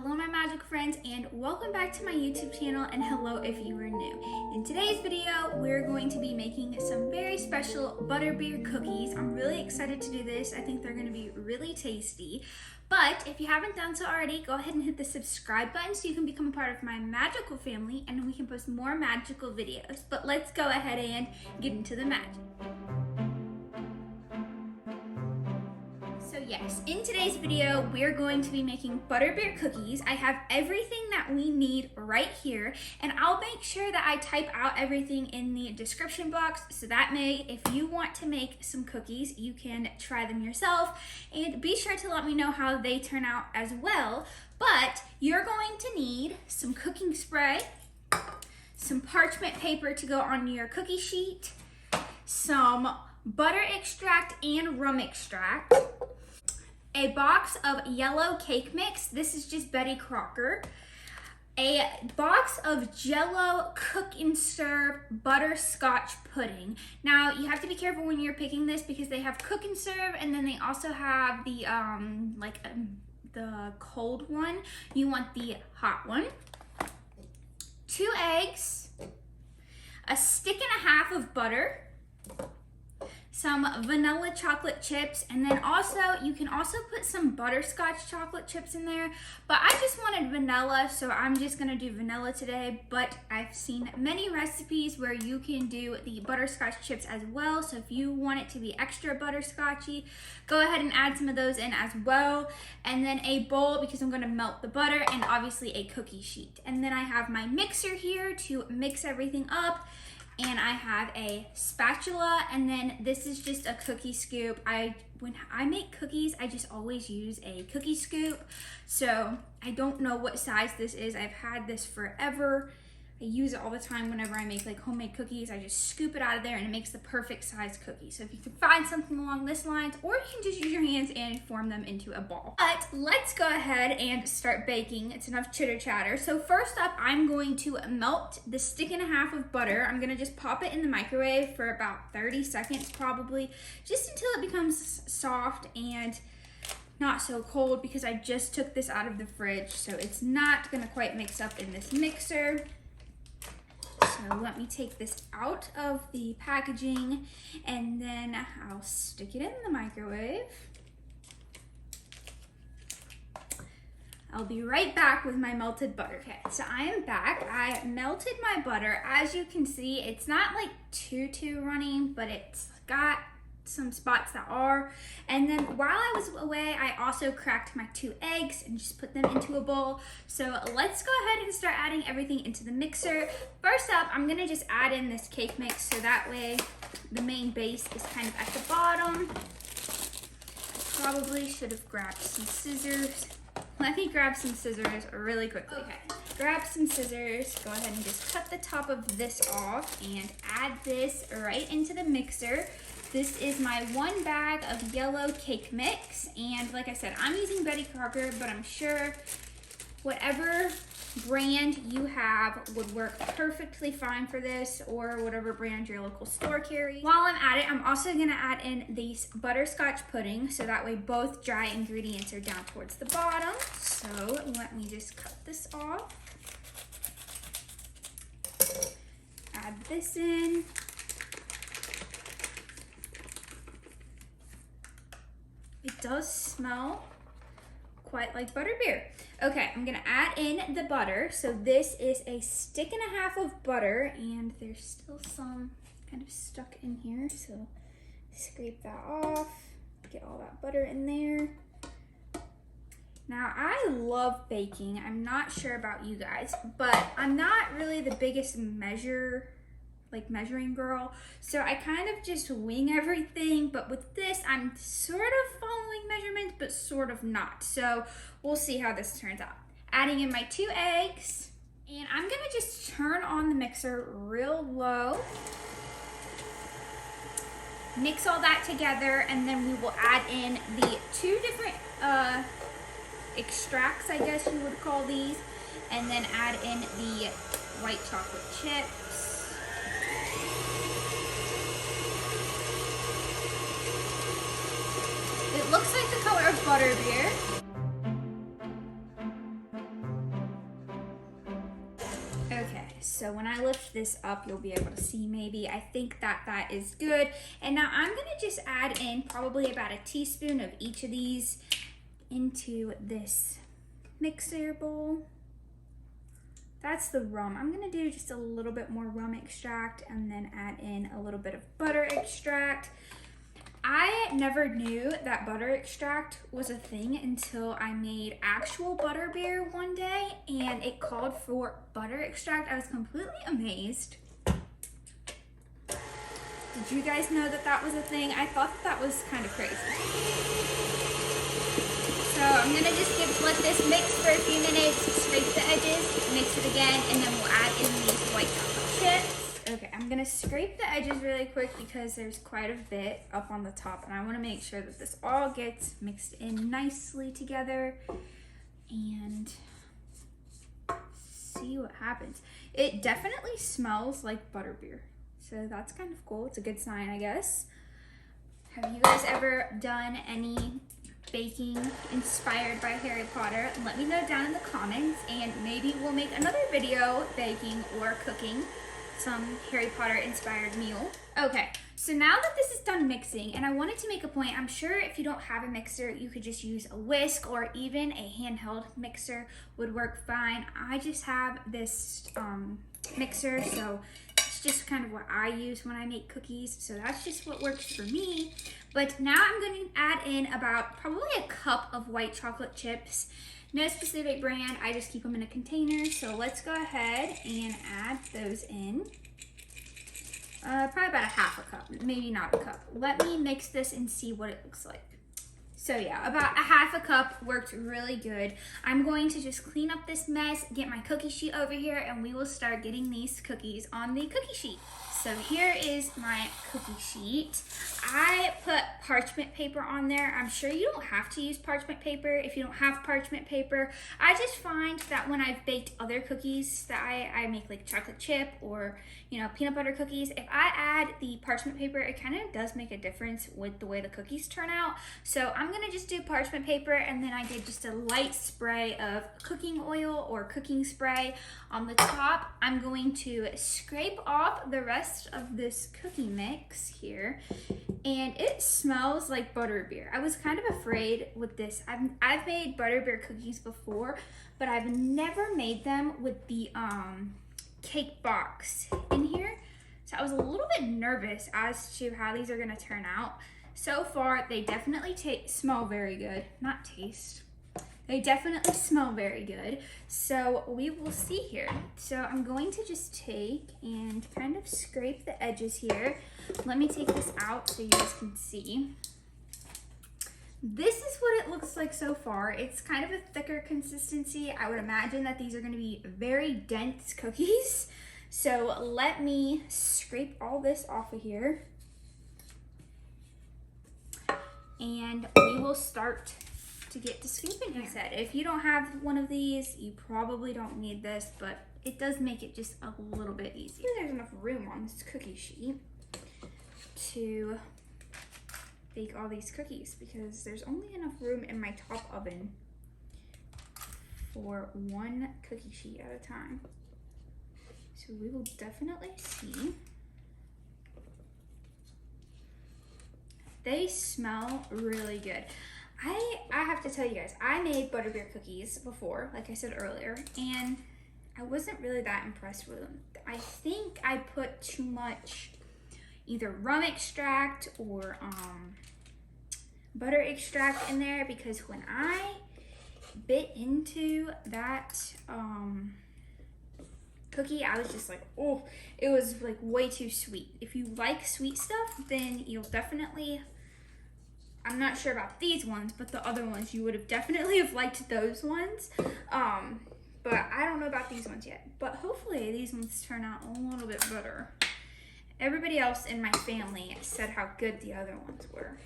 Hello my magical friends, and welcome back to my YouTube channel, and hello if you are new. In today's video, we're going to be making some very special Butterbeer cookies. I'm really excited to do this. I think they're going to be really tasty. But if you haven't done so already, go ahead and hit the subscribe button so you can become a part of my magical family and we can post more magical videos. But let's go ahead and get into the magic. So yes, in today's video, we're going to be making Butterbeer cookies. I have everything that we need right here, and I'll make sure that I type out everything in the description box, so that way, if you want to make some cookies, you can try them yourself, and be sure to let me know how they turn out as well. But you're going to need some cooking spray, some parchment paper to go on your cookie sheet, some butter extract and rum extract, a box of yellow cake mix. This is just Betty Crocker. A box of Jell-O cook and serve butterscotch pudding. Now you have to be careful when you're picking this because they have cook and serve, and then they also have the the cold one. You want the hot one. 2 eggs, a stick and a half of butter, some vanilla chocolate chips, and then also you can also put some butterscotch chocolate chips in there, but I just wanted vanilla, so I'm just gonna do vanilla today. But I've seen many recipes where you can do the butterscotch chips as well, so if you want it to be extra butterscotchy, go ahead and add some of those in as well. And then a bowl because I'm gonna melt the butter, and obviously a cookie sheet. And then I have my mixer here to mix everything up, and I have a spatula, and then this is just a cookie scoop. When I make cookies, I just always use a cookie scoop. So I don't know what size this is. I've had this forever. I use it all the time whenever I make like homemade cookies. I just scoop it out of there and it makes the perfect size cookie. So if you can find something along this lines, or you can just use your hands and form them into a ball. But let's go ahead and start baking. It's enough chitter chatter. So first up, I'm going to melt the stick and a half of butter. I'm gonna just pop it in the microwave for about 30 seconds probably, just until it becomes soft and not so cold, because I just took this out of the fridge, so it's not gonna quite mix up in this mixer. So let me take this out of the packaging, and then I'll stick it in the microwave. I'll be right back with my melted butter. Okay, so I am back. I melted my butter. As you can see, it's not like too runny, but it's got some spots that are. And then while I was away, I also cracked my 2 eggs and just put them into a bowl. So let's go ahead and start adding everything into the mixer. First up, I'm gonna just add in this cake mix, so that way the main base is kind of at the bottom. I probably should have grabbed some scissors. Let me grab some scissors really quickly. Okay, grab some scissors, go ahead and just cut the top of this off and add this right into the mixer. This is my 1 bag of yellow cake mix, and like I said, I'm using Betty Crocker, but I'm sure whatever brand you have would work perfectly fine for this, or whatever brand your local store carries. While I'm at it, I'm also gonna add in these butterscotch pudding, so that way both dry ingredients are down towards the bottom. So let me just cut this off. Add this in. It does smell quite like Butterbeer. Okay, I'm gonna add in the butter. So this is a stick and a half of butter, and there's still some kind of stuck in here. So scrape that off, get all that butter in there. Now I love baking. I'm not sure about you guys, but I'm not really the biggest measuring girl, so I kind of just wing everything. But with this, I'm sort of following measurements, but sort of not. So we'll see how this turns out. Adding in my 2 eggs, and I'm gonna just turn on the mixer real low. Mix all that together, and then we will add in the 2 different extracts, I guess you would call these, and then add in the white chocolate chips. It looks like the color of Butterbeer. So when I lift this up, you'll be able to see maybe. I think that is good. And now I'm gonna just add in probably about a teaspoon of each of these into this mixer bowl. That's the rum. I'm gonna do just a little bit more rum extract and then add in a little bit of butter extract. I never knew that butter extract was a thing until I made actual butterbeer one day and it called for butter extract. I was completely amazed. Did you guys know that was a thing? I thought that was kind of crazy. So I'm gonna just let this mix for a few minutes, scrape the edges, mix it again, and then we'll add in these white chocolate chips. Okay, I'm gonna scrape the edges really quick because there's quite a bit up on the top and I wanna make sure that this all gets mixed in nicely together and see what happens. It definitely smells like butterbeer, so that's kind of cool. It's a good sign, I guess. Have you guys ever done any baking inspired by Harry Potter? Let me know down in the comments and maybe we'll make another video baking or cooking some Harry Potter inspired meal. Okay, so now that this is done mixing, and I wanted to make a point, I'm sure if you don't have a mixer, you could just use a whisk or even a handheld mixer would work fine. I just have this mixer, so it's just kind of what I use when I make cookies, so that's just what works for me. But now I'm going to add in about probably a cup of white chocolate chips. No specific brand, I just keep them in a container. So let's go ahead and add those in. Probably about a half a cup, maybe not a cup. Let me mix this and see what it looks like. So yeah, about a half a cup worked really good. I'm going to just clean up this mess, get my cookie sheet over here, and we will start getting these cookies on the cookie sheet. So here is my cookie sheet. I put parchment paper on there. I'm sure you don't have to use parchment paper if you don't have parchment paper. I just find that when I've baked other cookies that I make, like chocolate chip or peanut butter cookies, if I add the parchment paper, it kind of does make a difference with the way the cookies turn out. So I'm gonna just do parchment paper, and then I did just a light spray of cooking oil or cooking spray on the top. I'm going to scrape off the rest of this cookie mix here, and it smells like butterbeer. I was kind of afraid with this. I've made butterbeer cookies before, but I've never made them with the cake box in here, so I was a little bit nervous as to how these are gonna turn out. So far they definitely smell very good. Not taste. They definitely smell very good. So we will see here. So I'm going to just take and kind of scrape the edges here. Let me take this out so you guys can see. This is what it looks like so far. It's kind of a thicker consistency. I would imagine that these are going to be very dense cookies. So let me scrape all this off of here. And we will start to get to scooping here. Like I said, if you don't have one of these, you probably don't need this, but it does make it just a little bit easier. There's enough room on this cookie sheet to bake all these cookies because there's only enough room in my top oven for one cookie sheet at a time. So we will definitely see. They smell really good. I have to tell you guys, I made butterbeer cookies before, like I said earlier, and I wasn't really that impressed with them. I think I put too much either rum extract or butter extract in there, because when I bit into that cookie, I was just like, oh, it was like way too sweet. If you like sweet stuff, then you'll definitely, I'm not sure about these ones, but the other ones, you would have definitely have liked those ones. But I don't know about these ones yet. But hopefully these ones turn out a little bit better. Everybody else in my family said how good the other ones were.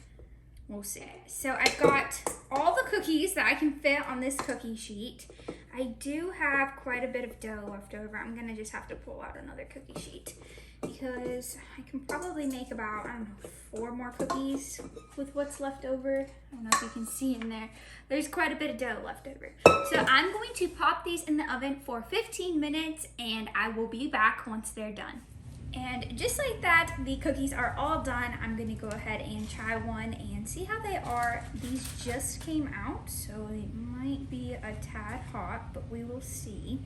We'll see. So I've got all the cookies that I can fit on this cookie sheet. I do have quite a bit of dough left over. I'm gonna just have to pull out another cookie sheet. because I can probably make about, I don't know, 4 more cookies with what's left over. I don't know if you can see in there. There's quite a bit of dough left over. So I'm going to pop these in the oven for 15 minutes and I will be back once they're done. And just like that, the cookies are all done. I'm gonna go ahead and try one and see how they are. These just came out, so they might be a tad hot, but we will see.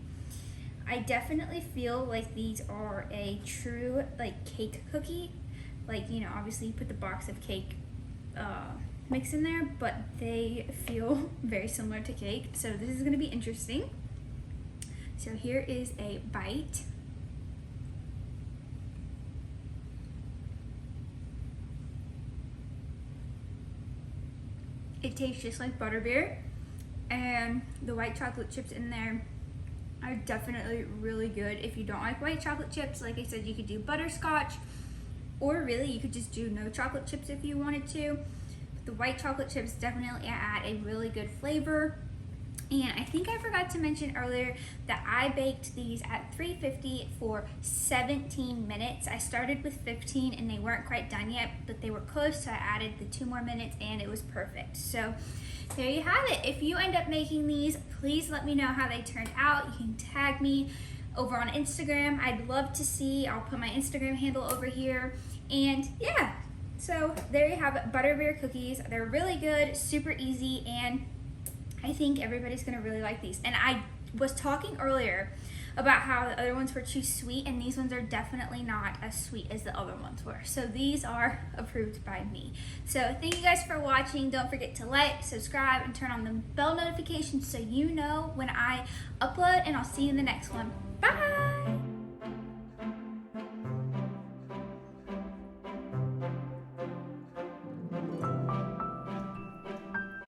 I definitely feel like these are a true like cake cookie. Like, you know, obviously you put the box of cake mix in there, but they feel very similar to cake. So this is gonna be interesting. So here is a bite. It tastes just like Butterbeer, and the white chocolate chips in there are definitely really good. If you don't like white chocolate chips, like I said, you could do butterscotch, or really you could just do no chocolate chips if you wanted to. But the white chocolate chips definitely add a really good flavor. And I think I forgot to mention earlier that I baked these at 350 for 17 minutes. I started with 15 and they weren't quite done yet, but they were close, so I added the 2 more minutes and it was perfect. So there you have it. If you end up making these, please let me know how they turned out. You can tag me over on Instagram. I'd love to see. I'll put my Instagram handle over here. And yeah, so there you have it, Butterbeer cookies. They're really good, super easy, and I think everybody's gonna really like these. And I was talking earlier about how the other ones were too sweet, and these ones are definitely not as sweet as the other ones were. So these are approved by me. So thank you guys for watching. Don't forget to like, subscribe, and turn on the bell notifications so you know when I upload, and I'll see you in the next one. Bye!